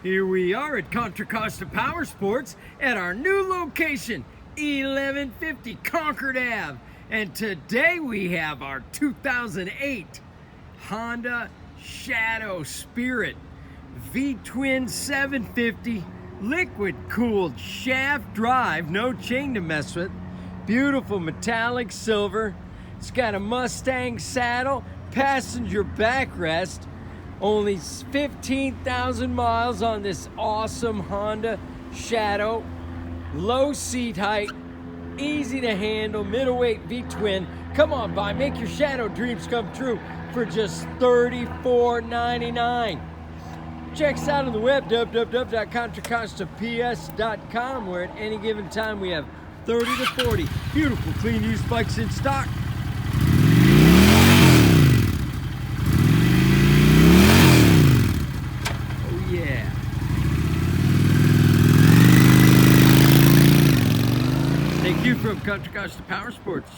Here we are at Contra Costa Powersports at our new location, 1150 Concord Ave. And today we have our 2008 Honda Shadow Spirit V-Twin 750 liquid cooled shaft drive, no chain to mess with. Beautiful metallic silver. It's got a Mustang saddle, passenger backrest. Only 15,000 miles on this awesome Honda Shadow. Low seat height, easy to handle, middleweight V-twin. Come on by, make your Shadow dreams come true for just $34.99. Check us out on the web, www.contracostaps.com, where at any given time we have 30 to 40 beautiful, clean used bikes in stock. Yeah. Thank you from Contra Costa Powersports.